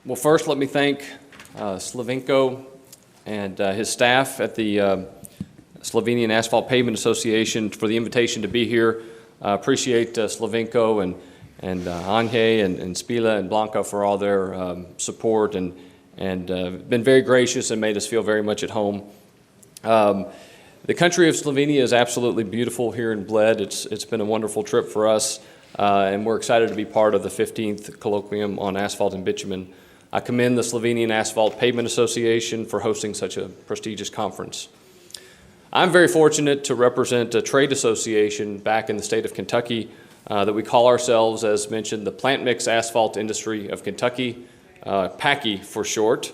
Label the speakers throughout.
Speaker 1: Well, first, let me thank Slovenko and his staff at the Slovenian Asphalt Pavement Association for the invitation to be here. Appreciate Slovenko and Anje and Spila and Blanca for all their support and been very gracious and made us feel very much at home. The country of Slovenia is absolutely beautiful here in Bled. It's been a wonderful trip for us, and we're excited to be part of the 15th Colloquium on Asphalt and Bitumen. I commend the Slovenian Asphalt Pavement Association for hosting such a prestigious conference. I'm very fortunate to represent a trade association back in the state of Kentucky that we call ourselves, as mentioned, the Plantmix Asphalt Industry of Kentucky, PACI for short.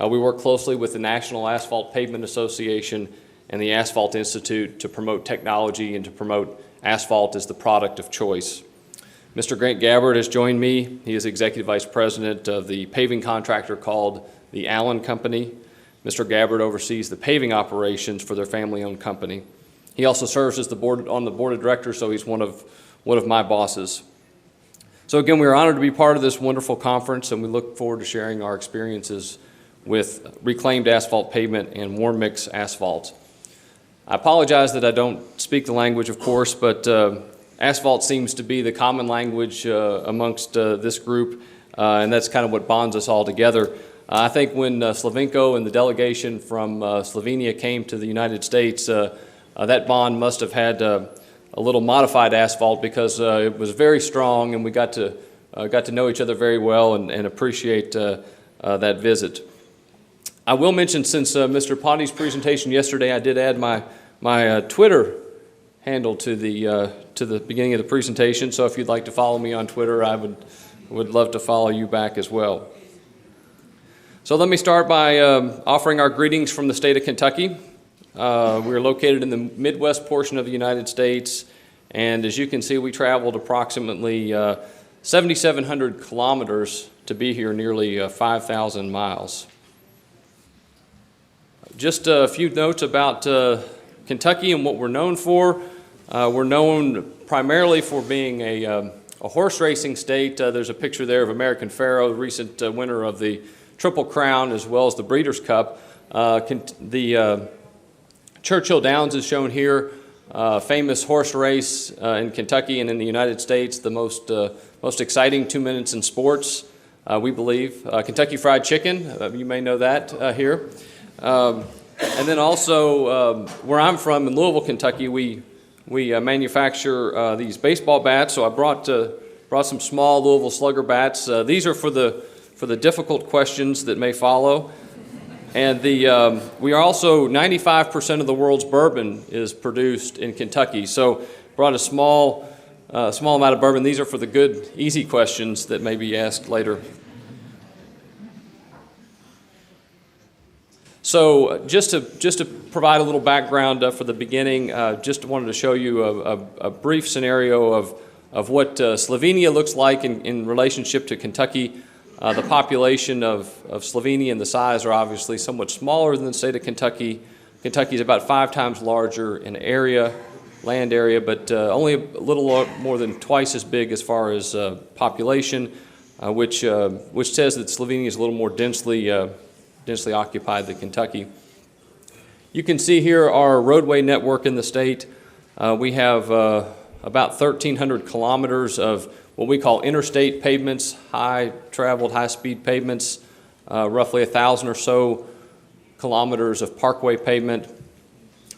Speaker 1: We work closely with the National Asphalt Pavement Association and the Asphalt Institute to promote technology and to promote asphalt as the product of choice. Mr. Grant Gabbard has joined me. He is Executive Vice President of the paving contractor called the Allen Company. Mr. Gabbard oversees the paving operations for their family-owned company. He also serves as on the board of directors, so he's one of my bosses. So again, we are honored to be part of this wonderful conference, and we look forward to sharing our experiences with reclaimed asphalt pavement and warm mix asphalt. I apologize that I don't speak the language, of course, but asphalt seems to be the common language amongst this group, and that's kind of what bonds us all together. I think when Slovenko and the delegation from Slovenia came to the United States, that bond must have had a little modified asphalt because it was very strong, and we got to know each other very well and appreciate that visit. I will mention, since Mr. Potty's presentation yesterday, I did add my Twitter handle to the beginning of the presentation. So if you'd like to follow me on Twitter, I would love to follow you back as well. So let me start by offering our greetings from the state of Kentucky. We're located in the Midwest portion of the United States, and as you can see, we traveled approximately 7,700 kilometers to be here, nearly 5,000 miles. Just a few notes about Kentucky and what we're known for. We're known primarily for being a horse racing state. There's a picture there of American Pharoah, the recent winner of the Triple Crown, as well as the Breeders' Cup. The Churchill Downs is shown here, famous horse race in Kentucky and in the United States, the most exciting 2 minutes in sports, we believe. Kentucky Fried Chicken, you may know that here. And then also, where I'm from, in Louisville, Kentucky, we manufacture these baseball bats. So I brought some small Louisville Slugger bats. These are for the difficult questions that may follow. And we are also 95% of the world's bourbon is produced in Kentucky. So brought a small amount of bourbon. These are for the good, easy questions that may be asked later. So just to provide a little background for the beginning, just wanted to show you a brief scenario of what Slovenia looks like in relationship to Kentucky. The population of Slovenia and the size are obviously somewhat smaller than the state of Kentucky. Kentucky is about 5 times larger in area, land area, but only a little more than twice as big as far as population, which says that Slovenia is a little more densely occupied than Kentucky. You can see here our roadway network in the state. We have about 1,300 kilometers of what we call interstate pavements, high-traveled, high-speed pavements, roughly 1,000 or so kilometers of parkway pavement.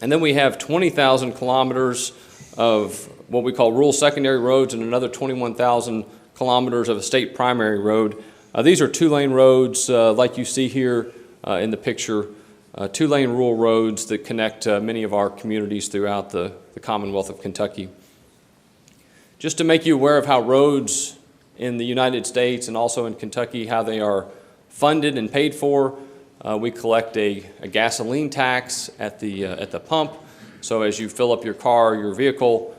Speaker 1: And then we have 20,000 kilometers of what we call rural secondary roads and another 21,000 kilometers of a state primary road. These are 2-lane roads like you see here in the picture, 2-lane rural roads that connect many of our communities throughout the Commonwealth of Kentucky. Just to make you aware of how roads in the United States and also in Kentucky, how they are funded and paid for, we collect a gasoline tax at the pump. So as you fill up your car, your vehicle,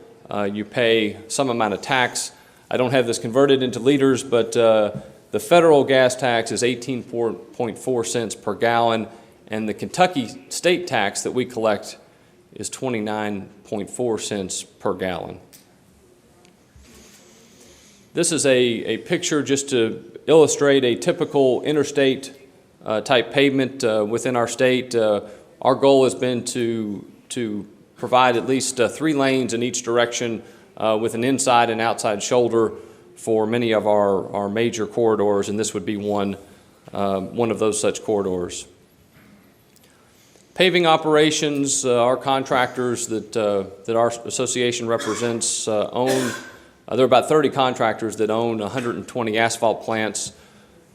Speaker 1: you pay some amount of tax. I don't have this converted into liters, but the federal gas tax is 18.4 cents per gallon, and the Kentucky state tax that we collect is 29.4 cents per gallon. This is a picture just to illustrate a typical interstate type pavement within our state. Our goal has been to provide at least 3 lanes in each direction with an inside and outside shoulder for many of our major corridors, and this would be one of those such corridors. Paving operations, our contractors that our association represents own, there are about 30 contractors that own 120 asphalt plants.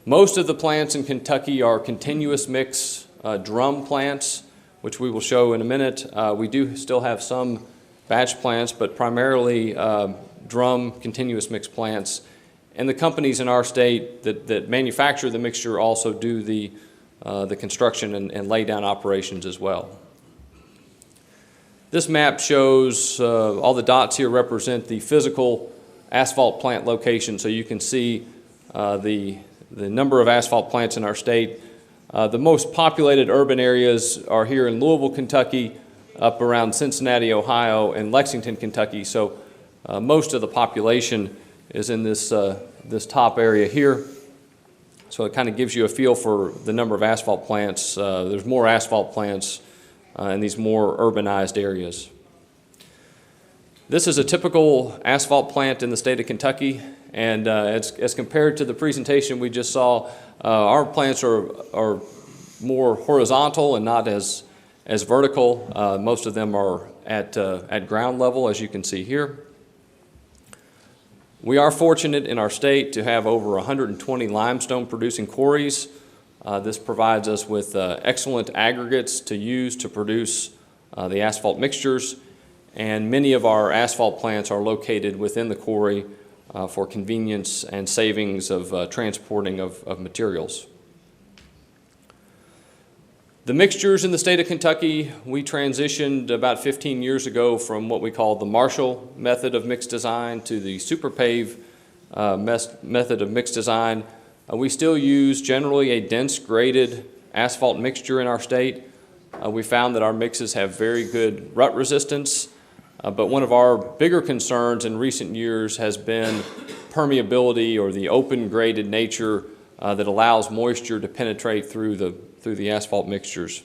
Speaker 1: Most of the plants in Kentucky are continuous mix drum plants, which we will show in a minute. We do still have some batch plants, but primarily drum continuous mix plants. And the companies in our state that manufacture the mixture also do the construction and lay down operations as well. This map shows all the dots here represent the physical asphalt plant location, so you can see the number of asphalt plants in our state. The most populated urban areas are here in Louisville, Kentucky, up around Cincinnati, Ohio, and Lexington, Kentucky. So most of the population is in this top area here. So it kind of gives you a feel for the number of asphalt plants. There's more asphalt plants in these more urbanized areas. This is a typical asphalt plant in the state of Kentucky, and as compared to the presentation we just saw, our plants are more horizontal and not as vertical. Most of them are at ground level, as you can see here. We are fortunate in our state to have over 120 limestone producing quarries. This provides us with excellent aggregates to use to produce the asphalt mixtures, and many of our asphalt plants are located within the quarry for convenience and savings of transporting of materials. The mixtures in the state of Kentucky, we transitioned about 15 years ago from what we call the Marshall method of mix design to the SuperPave method of mix design. We still use generally a dense graded asphalt mixture in our state. We found that our mixes have very good rut resistance, but one of our bigger concerns in recent years has been permeability, or the open graded nature that allows moisture to penetrate through the asphalt mixtures.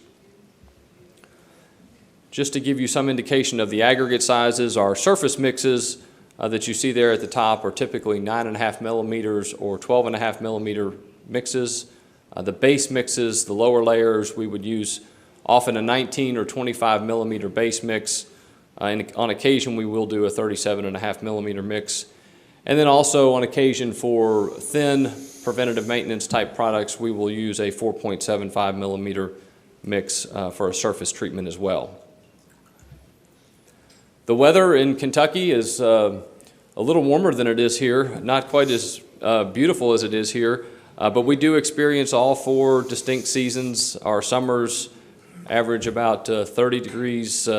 Speaker 1: Just to give you some indication of the aggregate sizes, our surface mixes that you see there at the top are typically 9.5 millimeters or 12.5 millimeter mixes. The base mixes, the lower layers, we would use often a 19 or 25 millimeter base mix. And on occasion we will do a 37.5 millimeter mix. And then also on occasion for thin preventative maintenance type products, we will use a 4.75 millimeter mix for a surface treatment as well. The weather in Kentucky is a little warmer than it is here, not quite as beautiful as it is here, but we do experience all 4 distinct seasons. Our summers average about 30 degrees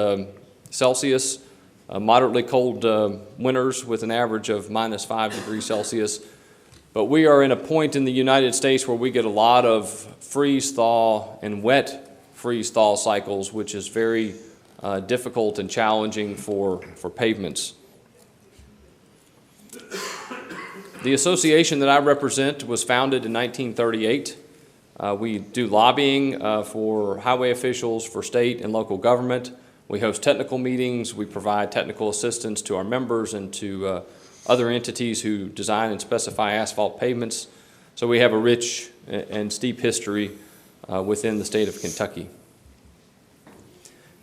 Speaker 1: Celsius, moderately cold winters with an average of -5 degrees Celsius. But we are in a point in the United States where we get a lot of freeze-thaw and wet freeze-thaw cycles, which is very difficult and challenging for pavements. The association that I represent was founded in 1938. We do lobbying for highway officials, for state and local government. We host technical meetings. We provide technical assistance to our members and to other entities who design and specify asphalt pavements. So we have a rich and steep history within the state of Kentucky.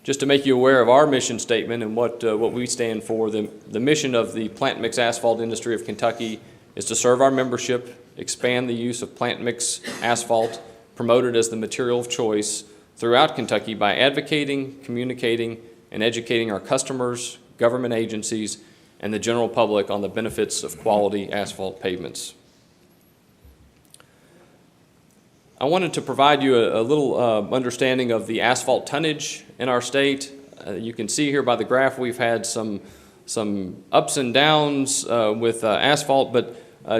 Speaker 1: Just to make you aware of our mission statement and what we stand for, the mission of the Plantmix Asphalt Industry of Kentucky is to serve our membership, expand the use of Plantmix asphalt, promote it as the material of choice throughout Kentucky by advocating, communicating, and educating our customers, government agencies, and the general public on the benefits of quality asphalt pavements. I wanted to provide you a little understanding of the asphalt tonnage in our state. You can see here by the graph we've had some ups and downs with asphalt, but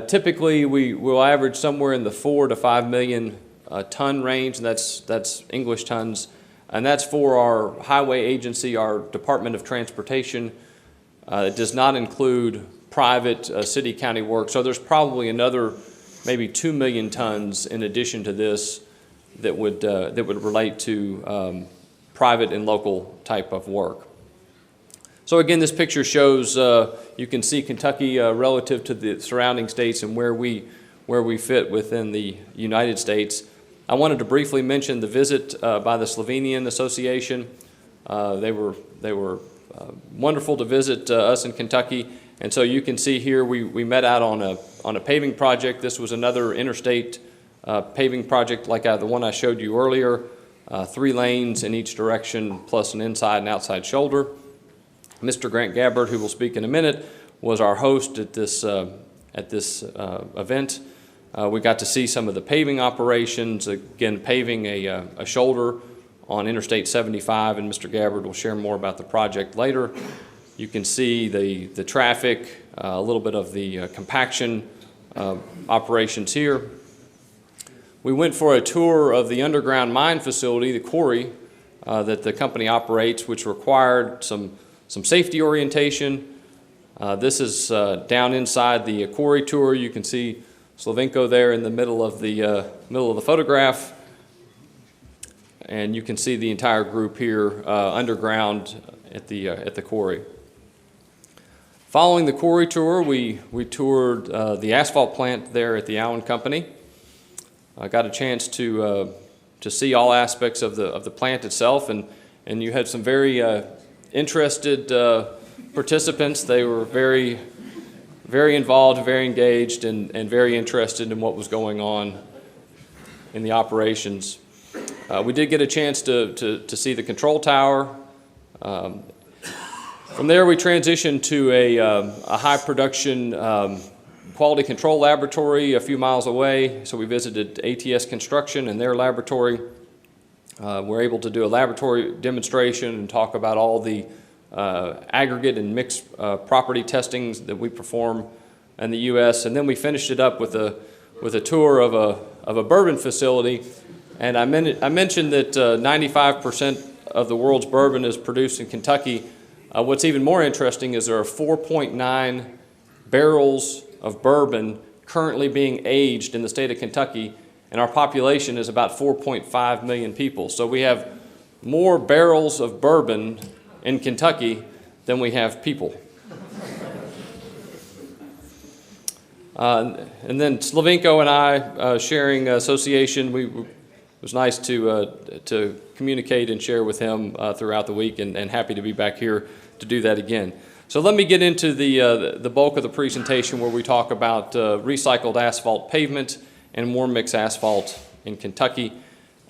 Speaker 1: typically we will average somewhere in the 4 to 5 million ton range, and that's English tons, and that's for our highway agency, our Department of Transportation. It does not include private city county work. So there's probably another maybe 2 million tons in addition to this that would relate to private and local type of work. So again, this picture shows, you can see Kentucky relative to the surrounding states and where we fit within the United States. I wanted to briefly mention the visit by the Slovenian Association. They were wonderful to visit us in Kentucky, and so you can see here we met out on a paving project. This was another interstate paving project like the one I showed you earlier, 3 lanes in each direction plus an inside and outside shoulder. Mr. Grant Gabbard, who will speak in a minute, was our host at this event. We got to see some of the paving operations, again paving a shoulder on Interstate 75, and Mr. Gabbard will share more about the project later. You can see the traffic, a little bit of the compaction operations here. We went for a tour of the underground mine facility, the quarry, that the company operates, which required some safety orientation. This is down inside the quarry tour. You can see Slovenko there in the middle of the photograph, and you can see the entire group here underground at the quarry. Following the quarry tour, we toured the asphalt plant there at the Allen Company. I got a chance to see all aspects of the plant itself, and you had some very interested participants. They were very involved, very engaged, and very interested in what was going on in the operations. We did get a chance to see the control tower. From there, we transitioned to a high production quality control laboratory a few miles away. So we visited ATS Construction and their laboratory. We're able to do a laboratory demonstration and talk about all the aggregate and mixed property testings that we perform in the U.S. And then we finished it up with a tour of a bourbon facility. And I mentioned that 95% of the world's bourbon is produced in Kentucky. What's even more interesting is there are 4.9 barrels of bourbon currently being aged in the state of Kentucky, and our population is about 4.5 million people. So we have more barrels of bourbon in Kentucky than we have people. And then Slovenko and I sharing association, it was nice to communicate and share with him throughout the week, and happy to be back here to do that again. So let me get into the bulk of the presentation where we talk about recycled asphalt pavement and warm mix asphalt in Kentucky.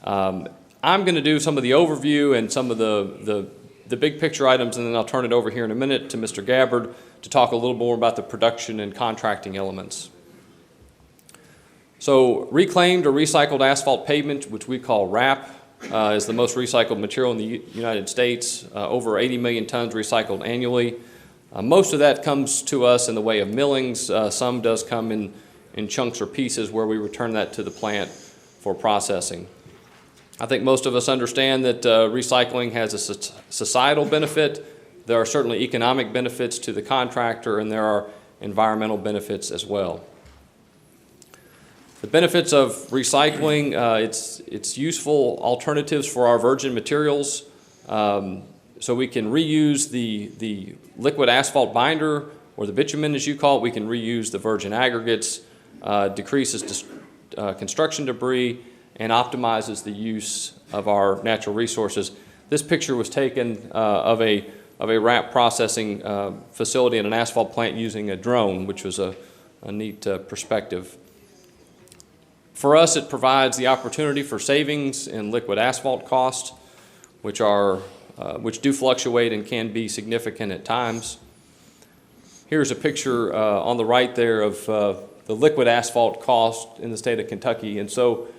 Speaker 1: I'm going to do some of the overview and some of the big picture items, and then I'll turn it over here in a minute to Mr. Gabbard to talk a little more about the production and contracting elements. So reclaimed or recycled asphalt pavement, which we call RAP, is the most recycled material in the United States, over 80 million tons recycled annually. Most of that comes to us in the way of millings. Some does come in chunks or pieces where we return that to the plant for processing. I think most of us understand that recycling has a societal benefit. There are certainly economic benefits to the contractor, and there are environmental benefits as well. The benefits of recycling, it's useful alternatives for our virgin materials. So we can reuse the liquid asphalt binder, or the bitumen as you call it. We can reuse the virgin aggregates, decreases construction debris, and optimizes the use of our natural resources. This picture was taken of a RAP processing facility in an asphalt plant using a drone, which was a neat perspective. For us, it provides the opportunity for savings in liquid asphalt costs, which do fluctuate and can be significant at times. Here's a picture on the right there of the liquid asphalt cost in the state of Kentucky. And so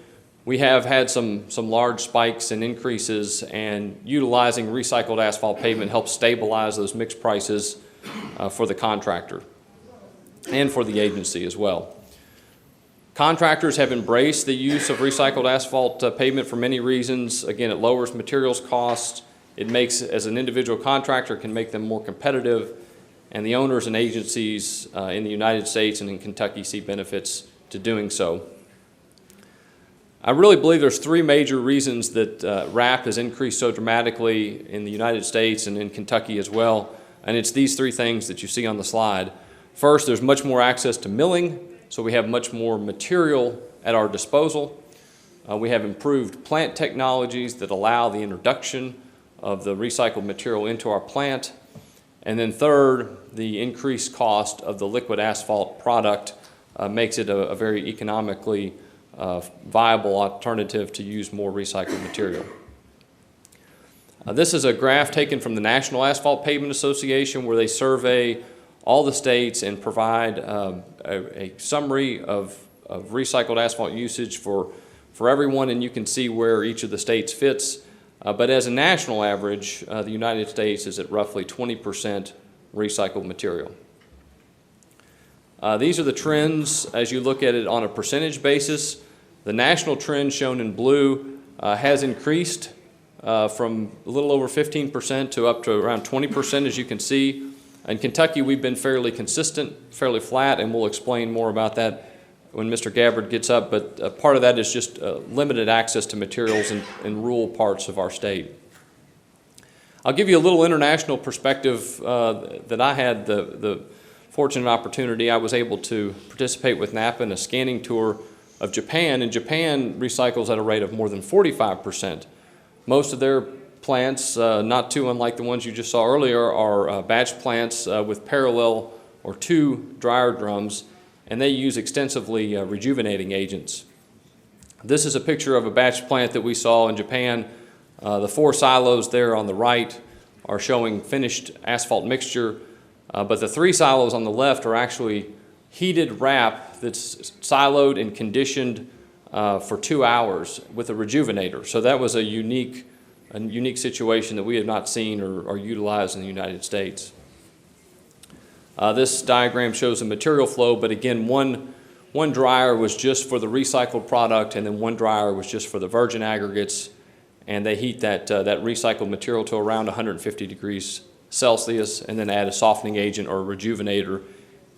Speaker 1: we have had some large spikes and increases, and utilizing recycled asphalt pavement helps stabilize those mixed prices for the contractor and for the agency as well. Contractors have embraced the use of recycled asphalt pavement for many reasons. Again, it lowers materials costs. It makes, as an individual contractor, can make them more competitive, and the owners and agencies in the United States and in Kentucky see benefits to doing so. I really believe there's three major reasons that RAP has increased so dramatically in the United States and in Kentucky as well, and it's these three things that you see on the slide. First, there's much more access to milling, so we have much more material at our disposal. We have improved plant technologies that allow the introduction of the recycled material into our plant. And then third, the increased cost of the liquid asphalt product makes it a very economically viable alternative to use more recycled material. This is a graph taken from the National Asphalt Pavement Association, where they survey all the states and provide a summary of recycled asphalt usage for everyone, and you can see where each of the states fits. But as a national average, the United States is at roughly 20% recycled material. These are the trends as you look at it on a percentage basis. The national trend shown in blue has increased from a little over 15% to up to around 20%, as you can see. In Kentucky, we've been fairly consistent, fairly flat, and we'll explain more about that when Mr. Gabbard gets up, but part of that is just limited access to materials in rural parts of our state. I'll give you a little international perspective that I had the fortunate opportunity. I was able to participate with NAPA in a scanning tour of Japan, and Japan recycles at a rate of more than 45%. Most of their plants, not too unlike the ones you just saw earlier, are batch plants with parallel or two dryer drums, and they use extensively rejuvenating agents. This is a picture of a batch plant that we saw in Japan. The 4 silos there on the right are showing finished asphalt mixture, but the 3 silos on the left are actually heated RAP that's siloed and conditioned for 2 hours with a rejuvenator. So that was a unique situation that we have not seen or utilized in the United States. This diagram shows the material flow, but again, one dryer was just for the recycled product, and then one dryer was just for the virgin aggregates, and they heat that recycled material to around 150 degrees Celsius, and then add a softening agent or a rejuvenator,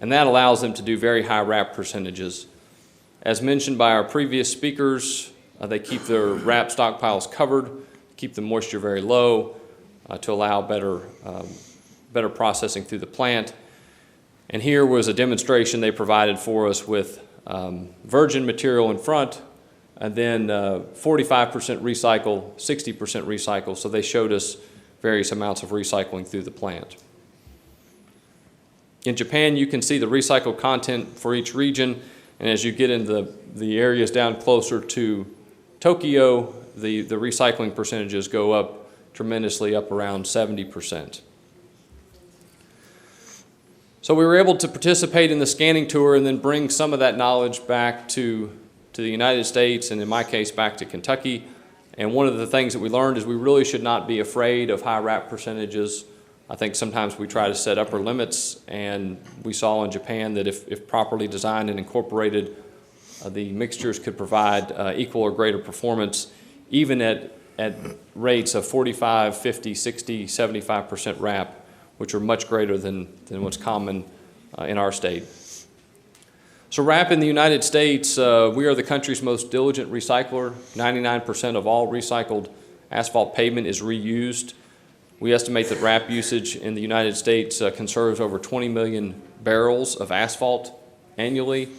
Speaker 1: and that allows them to do very high RAP percentages. As mentioned by our previous speakers, they keep their RAP stockpiles covered, keep the moisture very low to allow better processing through the plant. And here was a demonstration they provided for us with virgin material in front, and then 45% recycle, 60% recycle. So they showed us various amounts of recycling through the plant. In Japan, you can see the recycled content for each region, and as you get into the areas down closer to Tokyo, the recycling percentages go up tremendously, up around 70%. So we were able to participate in the scanning tour and then bring some of that knowledge back to the United States, and in my case back to Kentucky. And one of the things that we learned is we really should not be afraid of high RAP percentages. I think sometimes we try to set upper limits, and we saw in Japan that if properly designed and incorporated, the mixtures could provide equal or greater performance, even at rates of 45, 50, 60, 75% RAP, which are much greater than what's common in our state. So RAP in the United States, we are the country's most diligent recycler. 99% of all recycled asphalt pavement is reused. We estimate that RAP usage in the United States conserves over 20 million barrels of asphalt annually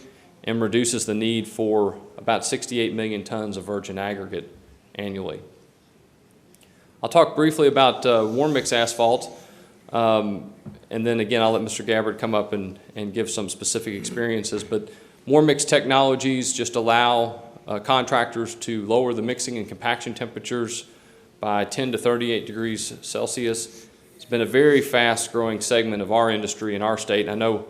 Speaker 1: and reduces the need for about 68 million tons of virgin aggregate annually. I'll talk briefly about warm mix asphalt. And then again, I'll let Mr. Gabbard come up and give some specific experiences. But warm mix technologies just allow contractors to lower the mixing and compaction temperatures by 10 to 38 degrees Celsius. It's been a very fast growing segment of our industry in our state. And I know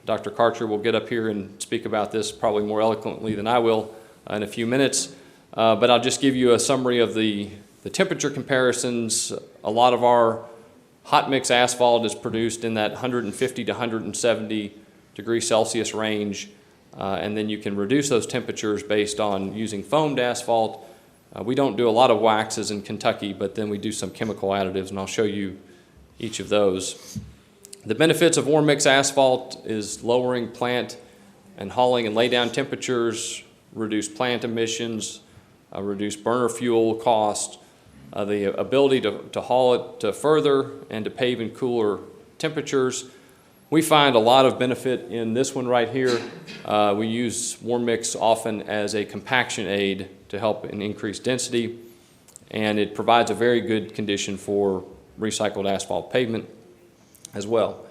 Speaker 1: Dr. Karcher will get up here and speak about this probably more eloquently than I will in a few minutes. But I'll just give you a summary of the temperature comparisons. A lot of our hot mix asphalt is produced in that 150 to 170 degrees Celsius range, and then you can reduce those temperatures based on using foamed asphalt. We don't do a lot of waxes in Kentucky, but then we do some chemical additives, and I'll show you each of those. The benefits of warm mix asphalt is lowering plant and hauling and laydown temperatures, reduce plant emissions, reduce burner fuel cost, the ability to haul it further and to pave in cooler temperatures. We find a lot of benefit in this one right here. We use warm mix often as a compaction aid to help in increase density, and it provides a very good condition for recycled asphalt pavement as well.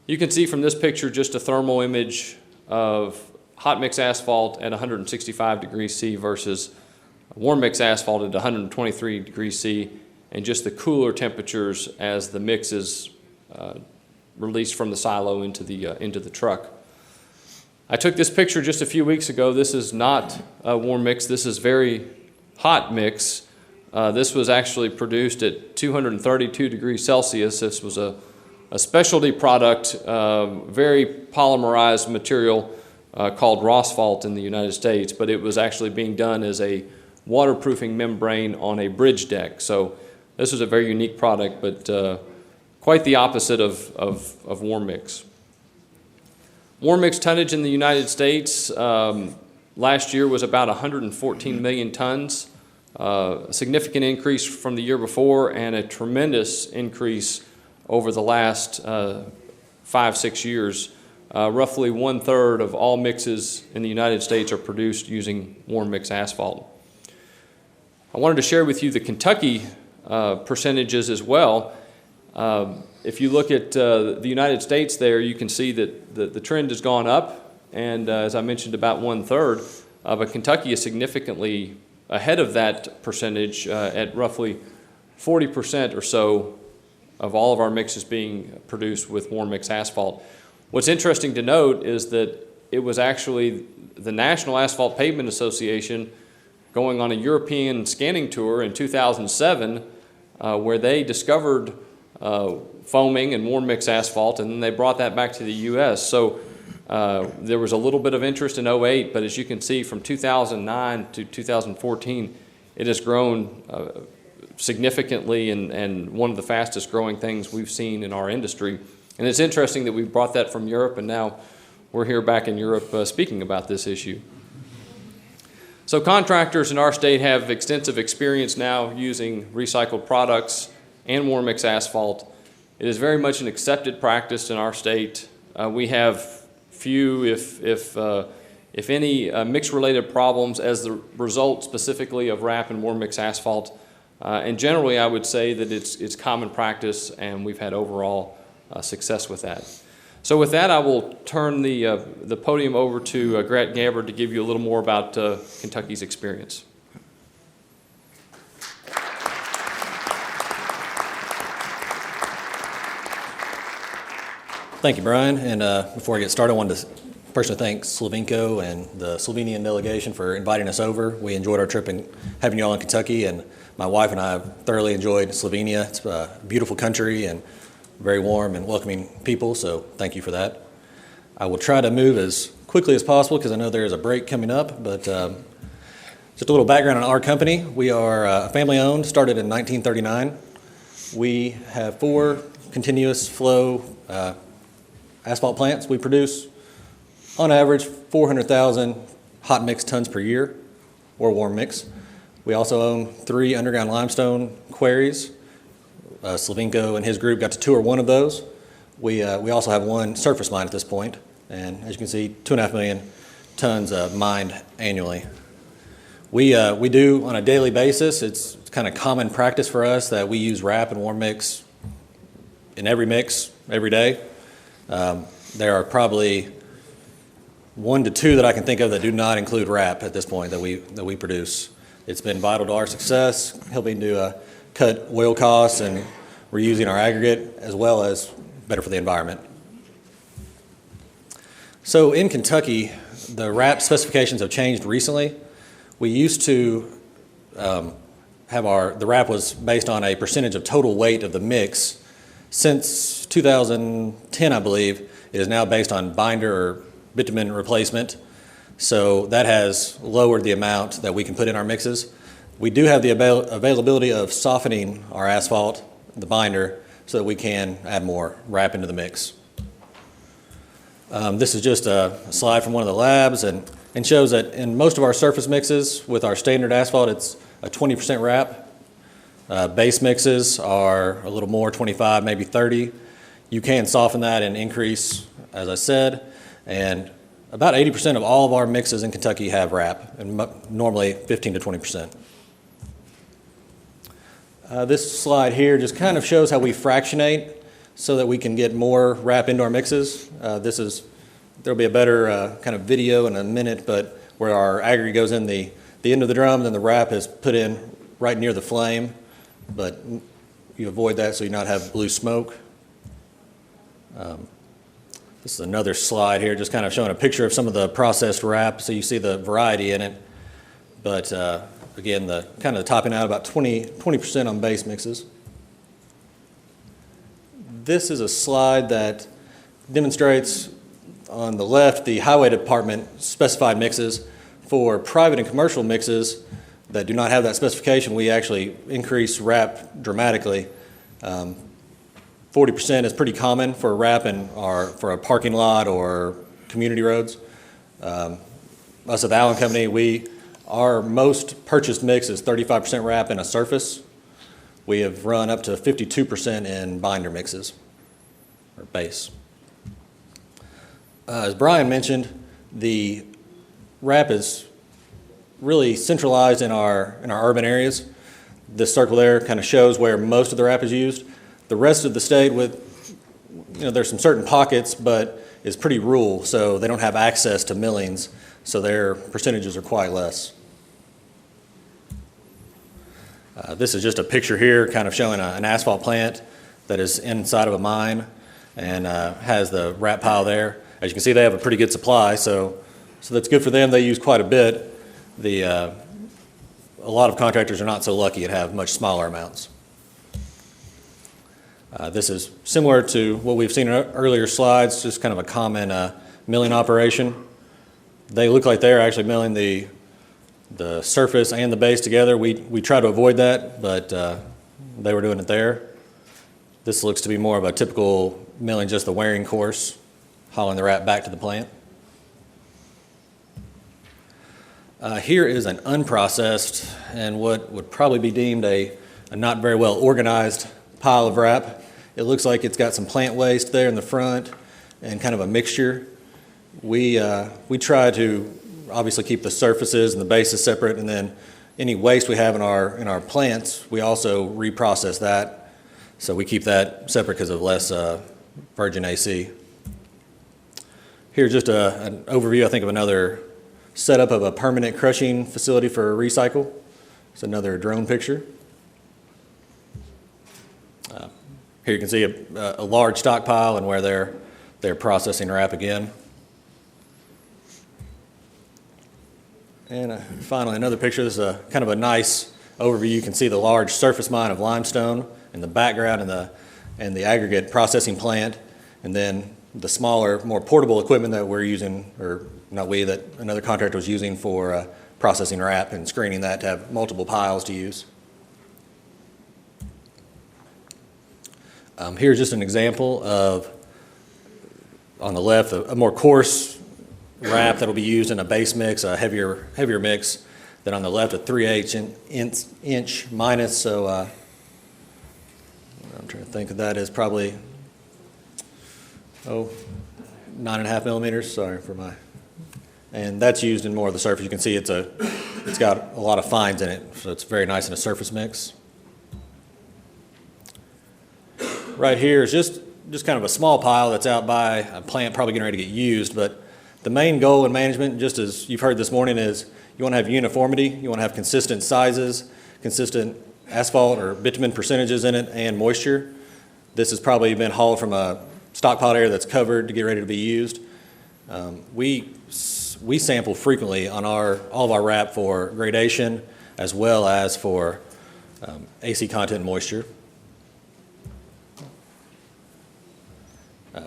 Speaker 1: You can see from this picture just a thermal image of hot mix asphalt at 165 degrees C versus warm mix asphalt at 123 degrees C, and just the cooler temperatures as the mix is released from the silo into the truck. I took this picture just a few weeks ago. This is not a warm mix. This is very hot mix. This was actually produced at 232 degrees Celsius. This was a specialty product, very polymerized material called Asphalt in the United States, but it was actually being done as a waterproofing membrane on a bridge deck. So this was a very unique product, but quite the opposite of warm mix. Warm mix tonnage in the United States last year was about 114 million tons, a significant increase from the year before and a tremendous increase over the last 5-6 years. Roughly 1/3 of all mixes in the United States are produced using warm mix asphalt. I wanted to share with you the Kentucky percentages as well. If you look at the United States there, you can see that the trend has gone up, and as I mentioned, about 1/3, but Kentucky is significantly ahead of that percentage at roughly 40% or so of all of our mixes being produced with warm mix asphalt. What's interesting to note is that it was actually the National Asphalt Pavement Association going on a European scanning tour in 2007 where they discovered foaming and warm mix asphalt, and then they brought that back to the U.S. So there was a little bit of interest in '08, but as you can see from 2009 to 2014, it has grown significantly and one of the fastest growing things we've seen in our industry. And it's interesting that we brought that from Europe, and now we're here back in Europe speaking about this issue. So contractors in our state have extensive experience now using recycled products and warm mix asphalt. It is very much an accepted practice in our state. We have few, if any, mix-related problems as the result specifically of RAP and warm mix asphalt. And generally, I would say that it's common practice, and we've had overall success with that. So with that, I will turn the podium over to Grant Gabbard to give you a little more about Kentucky's experience.
Speaker 2: Thank you, Brian. And before I get started, I wanted to personally thank Slovenko and the Slovenian delegation for inviting us over. We enjoyed our trip and having you all in Kentucky, and my wife and I have thoroughly enjoyed Slovenia. It's a beautiful country and very warm and welcoming people, so thank you for that. I will try to move as quickly as possible because I know there is a break coming up, but just a little background on our company. We are family-owned, started in 1939. We have 4 continuous flow asphalt plants. We produce, on average, 400,000 hot mix tons per year, or warm mix. We also own 3 underground limestone quarries. Slovenko and his group got to tour one of those. We also have 1 surface mine at this point, and as you can see, 2.5 million tons mined annually. We do on a daily basis. It's kind of common practice for us that we use RAP and warm mix in every mix every day. There are probably 1 to 2 that I can think of that do not include RAP at this point that we produce. It's been vital to our success, helping to cut oil costs, and we're using our aggregate as well as better for the environment. So in Kentucky, the RAP specifications have changed recently. We used to the RAP was based on a percentage of total weight of the mix. Since 2010, I believe, it is now based on binder or bitumen replacement. So that has lowered the amount that we can put in our mixes. We do have the availability of softening our asphalt, the binder, so that we can add more wrap into the mix. This is just a slide from one of the labs and shows that in most of our surface mixes with our standard asphalt, it's a 20% wrap. Base mixes are a little more, 25, maybe 30. You can soften that and increase, as I said, and about 80% of all of our mixes in Kentucky have wrap, and normally 15 to 20%. This slide here just kind of shows how we fractionate so that we can get more wrap into our mixes. There'll be a better kind of video in a minute, but where our aggregate goes in the end of the drum, and then the wrap is put in right near the flame, but you avoid that so you not have blue smoke. This is another slide here, just kind of showing a picture of some of the processed wrap, so you see the variety in it. But again, kind of topping out about 20% on base mixes. This is a slide that demonstrates on the left the highway department specified mixes. For private and commercial mixes that do not have that specification, we actually increase wrap dramatically. 40% is pretty common for wrap for a parking lot or community roads. Us at the Allen Company, our most purchased mix is 35% wrap in a surface. We have run up to 52% in binder mixes, or base. As Brian mentioned, the wrap is really centralized in our urban areas. This circle there kind of shows where most of the wrap is used. The rest of the state, there's some certain pockets, but is pretty rural, so they don't have access to millings, so their percentages are quite less. This is just a picture here kind of showing an asphalt plant that is inside of a mine and has the wrap pile there. As you can see, they have a pretty good supply, so that's good for them. They use quite a bit. A lot of contractors are not so lucky and have much smaller amounts. This is similar to what we've seen in earlier slides, just kind of a common milling operation. They look like they're actually milling the surface and the base together. We try to avoid that, but they were doing it there. This looks to be more of a typical milling, just the wearing course, hauling the wrap back to the plant. Here is an unprocessed and what would probably be deemed a not very well organized pile of wrap. It looks like it's got some plant waste there in the front and kind of a mixture. We try to obviously keep the surfaces and the bases separate, and then any waste we have in our plants, we also reprocess that. So we keep that separate because of less virgin AC. Here's just an overview, I think, of another setup of a permanent crushing facility for recycle. It's another drone picture. Here you can see a large stockpile and where they're processing wrap again. And finally, another picture. This is kind of a nice overview. You can see the large surface mine of limestone in the background and the aggregate processing plant, and then the smaller, more portable equipment that we're using, or not we, that another contractor was using for processing wrap and screening that to have multiple piles to use. Here's just an example of, on the left, a more coarse wrap that will be used in a base mix, a heavier mix. Then on the left, a 3/8 inch minus. So I'm trying to think of that as probably 9.5 millimeters. Sorry for my. And that's used in more of the surface. You can see it's got a lot of fines in it, so it's very nice in a surface mix. Right here is just kind of a small pile that's out by a plant probably getting ready to get used, but the main goal in management, just as you've heard this morning, is you want to have uniformity, you want to have consistent sizes, consistent asphalt or bitumen percentages in it, and moisture. This has probably been hauled from a stockpile area that's covered to get ready to be used. We sample frequently on all of our wrap for gradation as well as for AC content and moisture.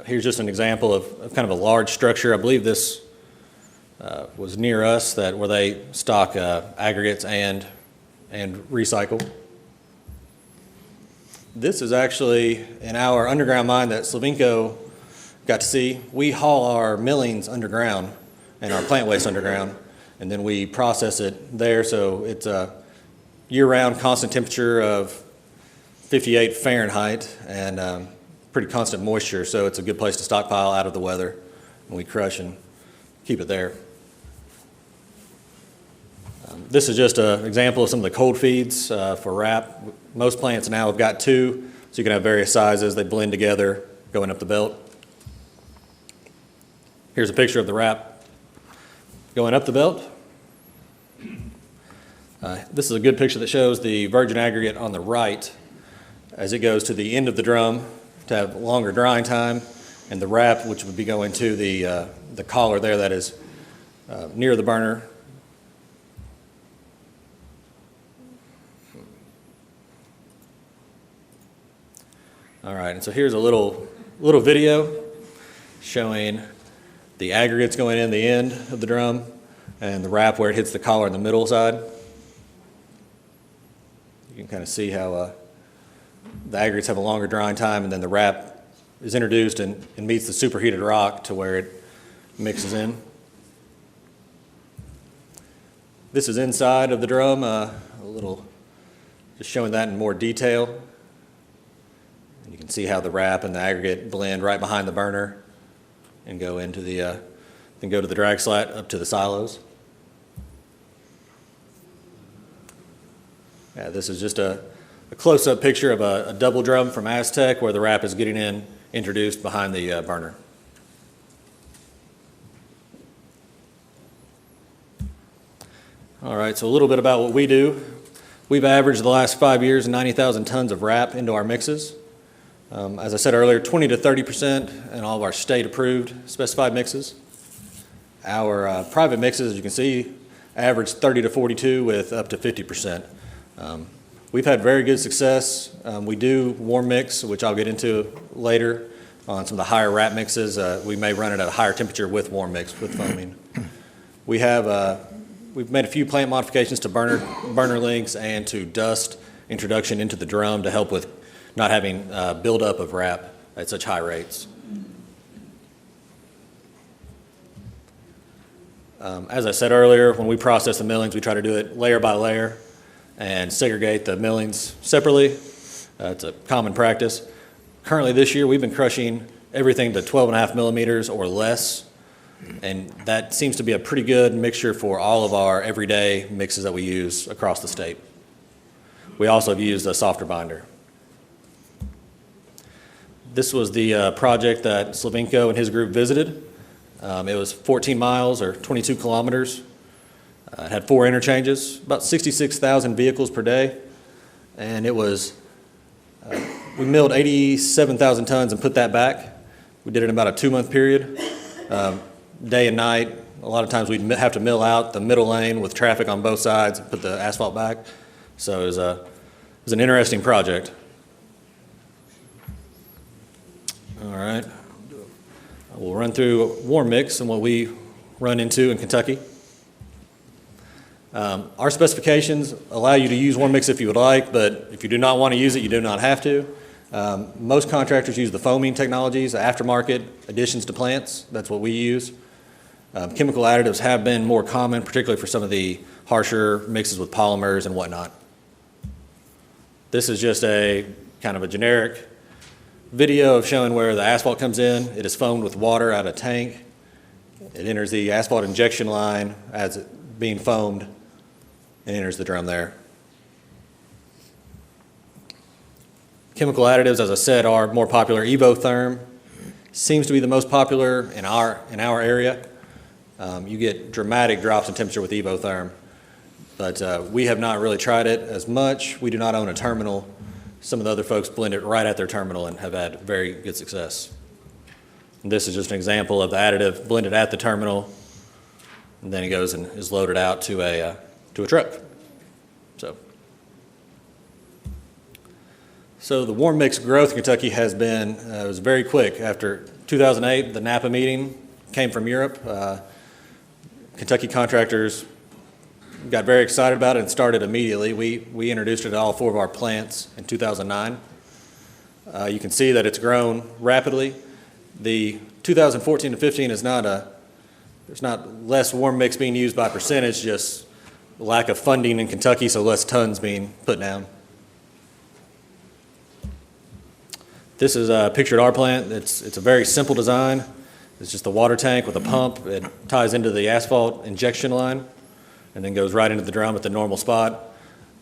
Speaker 2: Here's just an example of kind of a large structure. I believe this was near us, where they stock aggregates and recycle. This is actually in our underground mine that Slovenko got to see. We haul our millings underground and our plant waste underground, and then we process it there. So it's a year-round constant temperature of 58 Fahrenheit and pretty constant moisture. So it's a good place to stockpile out of the weather. And we crush and keep it there. This is just an example of some of the cold feeds for wrap. Most plants now have got two, so you can have various sizes. They blend together going up the belt. Here's a picture of the wrap going up the belt. This is a good picture that shows the virgin aggregate on the right as it goes to the end of the drum to have longer drying time, and the wrap, which would be going to the collar there that is near the burner. All right, and so here's a little video showing the aggregates going in the end of the drum and the wrap where it hits the collar in the middle side. You can kind of see how the aggregates have a longer drying time, and then the wrap is introduced and meets the superheated rock to where it mixes in. This is inside of the drum, just showing that in more detail. And you can see how the wrap and the aggregate blend right behind the burner and go into the, then go to the drag slat up to the silos. Yeah, this is just a close-up picture of a double drum from Aztec where the wrap is getting introduced behind the burner. All right, so a little bit about what we do. We've averaged the last 5 years 90,000 tons of wrap into our mixes. As I said earlier, 20 to 30% in all of our state-approved specified mixes. Our private mixes, as you can see, average 30 to 42 with up to 50%. We've had very good success. We do warm mix, which I'll get into later on some of the higher wrap mixes. We may run it at a higher temperature with warm mix, with foaming. We've made a few plant modifications to burner links and to dust introduction into the drum to help with not having buildup of wrap at such high rates. As I said earlier, when we process the millings, we try to do it layer by layer and segregate the millings separately. It's a common practice. Currently this year, we've been crushing everything to 12.5 millimeters or less, and that seems to be a pretty good mixture for all of our everyday mixes that we use across the state. We also have used a softer binder. This was the project that Slovenko and his group visited. It was 14 miles or 22 kilometers. It had 4 interchanges, about 66,000 vehicles per day, and it was, we milled 87,000 tons and put that back. We did it in about a 2-month period, day and night. A lot of times we'd have to mill out the middle lane with traffic on both sides and put the asphalt back. So it was an interesting project. All right, we'll run through warm mix and what we run into in Kentucky. Our specifications allow you to use warm mix if you would like, but if you do not want to use it, you do not have to. Most contractors use the foaming technologies, aftermarket additions to plants. That's what we use. Chemical additives have been more common, particularly for some of the harsher mixes with polymers and whatnot. This is just a kind of a generic video of showing where the asphalt comes in. It is foamed with water out of a tank. It enters the asphalt injection line as it being foamed and enters the drum there. Chemical additives, as I said, are more popular. Evotherm seems to be the most popular in our area. You get dramatic drops in temperature with Evotherm, but we have not really tried it as much. We do not own a terminal. Some of the other folks blend it right at their terminal and have had very good success. And this is just an example of the additive blended at the terminal, and then it goes and is loaded out to a truck. So the warm mix growth in Kentucky has been, it was very quick. After 2008, the Napa meeting came from Europe. Kentucky contractors got very excited about it and started immediately. We introduced it to all 4 of our plants in 2009. You can see that it's grown rapidly. The 2014 to 15 is there's not less warm mix being used by percentage, just lack of funding in Kentucky, so less tons being put down. This is a picture at our plant. It's a very simple design. It's just a water tank with a pump. It ties into the asphalt injection line and then goes right into the drum at the normal spot.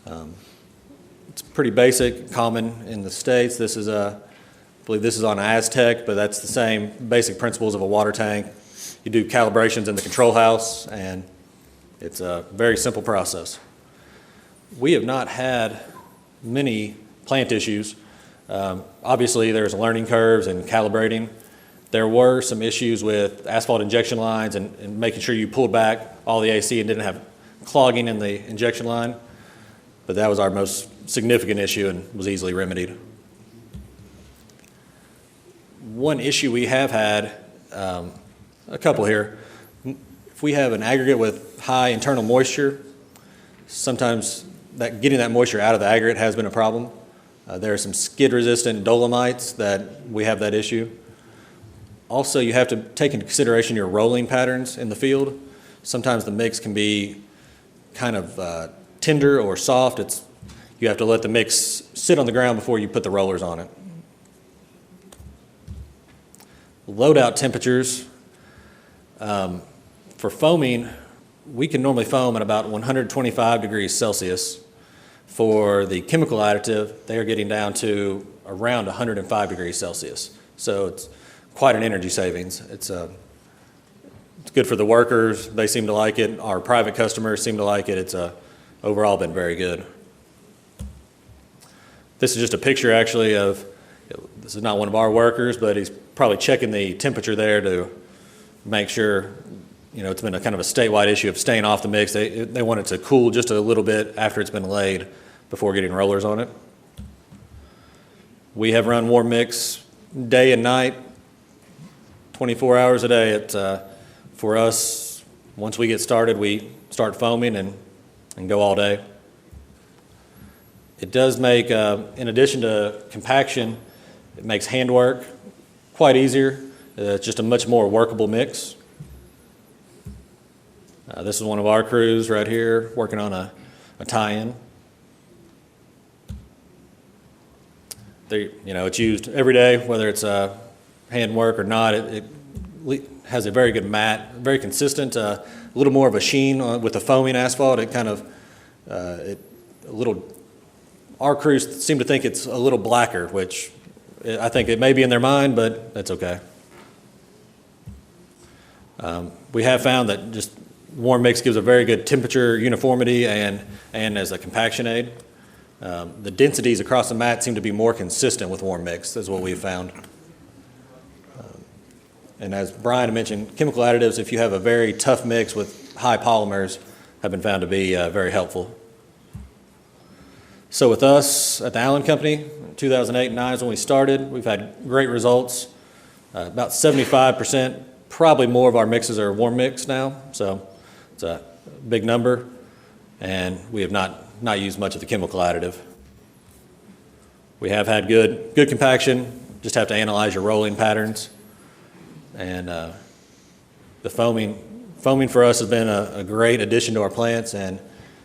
Speaker 2: It's pretty basic, common in the States. I believe this is on Aztec, but that's the same basic principles of a water tank. You do calibrations in the control house, and it's a very simple process. We have not had many plant issues. Obviously, there's learning curves and calibrating. There were some issues with asphalt injection lines and making sure you pulled back all the AC and didn't have clogging in the injection line, but that was our most significant issue and was easily remedied. One issue we have had, a couple here, if we have an aggregate with high internal moisture, sometimes getting that moisture out of the aggregate has been a problem. There are some skid-resistant dolomites that we have that issue. Also, you have to take into consideration your rolling patterns in the field. Sometimes the mix can be kind of tender or soft. You have to let the mix sit on the ground before you put the rollers on it. Loadout temperatures. For foaming, we can normally foam at about 125 degrees Celsius. For the chemical additive, they are getting down to around 105 degrees Celsius. So it's quite an energy savings. It's good for the workers. They seem to like it. Our private customers seem to like it. It's overall been very good. This is just a picture actually this is not one of our workers, but he's probably checking the temperature there to make sure, it's been a kind of a statewide issue of staying off the mix. They want it to cool just a little bit after it's been laid before getting rollers on it. We have run warm mix day and night, 24 hours a day. For us, once we get started, we start foaming and go all day. It does make, in addition to compaction, it makes handwork quite easier. It's just a much more workable mix. This is one of our crews right here working on a tie-in. It's used every day, whether it's handwork or not. It has a very good mat, very consistent, a little more of a sheen with the foaming asphalt. It kind of, our crews seem to think it's a little blacker, which I think it may be in their mind, but that's okay. We have found that just warm mix gives a very good temperature uniformity and as a compaction aid. The densities across the mat seem to be more consistent with warm mix, is what we've found. And as Brian mentioned, chemical additives, if you have a very tough mix with high polymers, have been found to be very helpful. So with us at the Allen Company, 2008 and 9 is when we started. We've had great results. About 75%, probably more of our mixes are warm mix now, so it's a big number. And we have not used much of the chemical additive. We have had good compaction, just have to analyze your rolling patterns. And the foaming for us has been a great addition to our plants and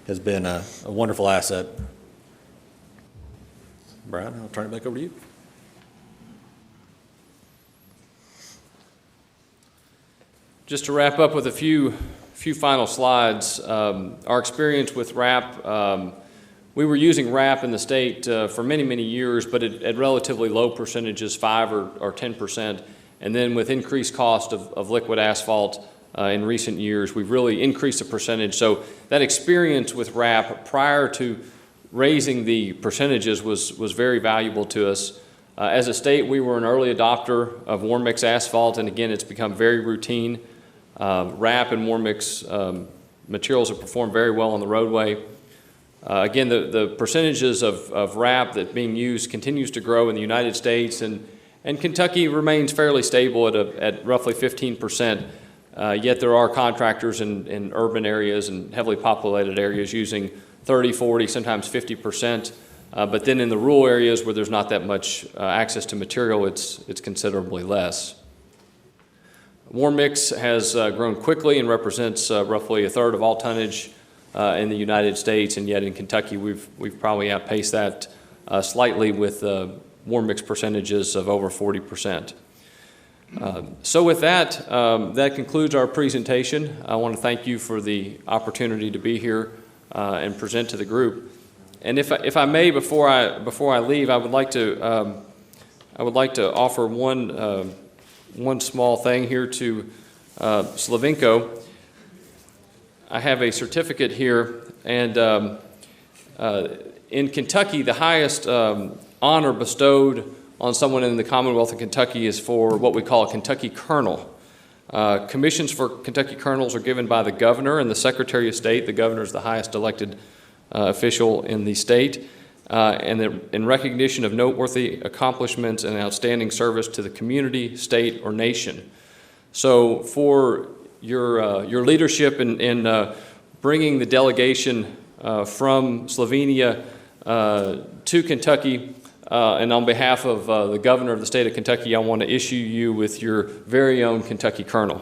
Speaker 2: has been a wonderful asset. Brian, I'll turn it back over to you.
Speaker 1: Just to wrap up with a few final slides, our experience with RAP, we were using RAP in the state for many years, but at relatively low percentages, 5 or 10%. And then with increased cost of liquid asphalt in recent years, we've really increased the percentage. So that experience with RAP prior to raising the percentages was very valuable to us. As a state, we were an early adopter of warm mix asphalt, and again, it's become very routine. RAP and warm mix materials have performed very well on the roadway. Again, the percentages of RAP that being used continues to grow in the United States, and Kentucky remains fairly stable at roughly 15%. Yet there are contractors in urban areas and heavily populated areas using 30, 40, sometimes 50%. But then in the rural areas where there's not that much access to material, it's considerably less. Warm mix has grown quickly and represents roughly a third of all tonnage in the United States, and yet in Kentucky we've probably outpaced that slightly with warm mix percentages of over 40%. So with that, that concludes our presentation. I want to thank you for the opportunity to be here and present to the group. And if I may, before I leave, I would like to offer one small thing here to Slovenko. I have a certificate here, and in Kentucky, the highest honor bestowed on someone in the Commonwealth of Kentucky is for what we call a Kentucky Colonel. Commissions for Kentucky Colonels are given by the governor and the Secretary of State. The governor is the highest elected official in the state, and in recognition of noteworthy accomplishments and outstanding service to the community, state, or nation. So for your leadership in bringing the delegation from Slovenia to Kentucky, and on behalf of the governor of the state of Kentucky, I want to issue you with your very own Kentucky Colonel.